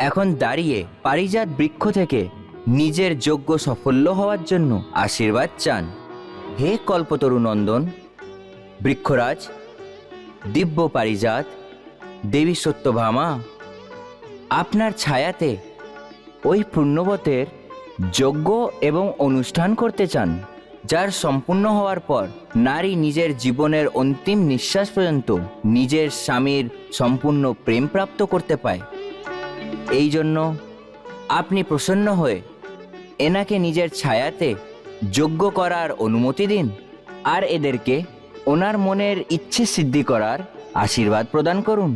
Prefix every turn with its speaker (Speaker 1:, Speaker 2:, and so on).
Speaker 1: এখন দাঁড়িয়ে পারিজাত বৃক্ষ থেকে নিজের যোগ্য সাফল্য হওয়ার জন্য আশীর্বাদ চান। হে কল্পতরু নন্দন, বৃক্ষরাজ, দিব্য পারিজাত, দেবী সত্যভামা, আপনার ছায়াতে ওই পুণ্যবতের যজ্ঞ এবং অনুষ্ঠান করতে চান, যার সম্পূর্ণ হওয়ার পর নারী নিজের জীবনের অন্তিম নিঃশ্বাস পর্যন্ত নিজের স্বামীর সম্পূর্ণ প্রেম প্রাপ্ত করতে পায়। এই জন্য আপনি প্রসন্ন হয়ে এনাকে নিজের ছায়াতে যজ্ঞ করার অনুমতি দিন, আর এদেরকে ওনার মনের ইচ্ছে সিদ্ধি করার আশীর্বাদ প্রদান করুন।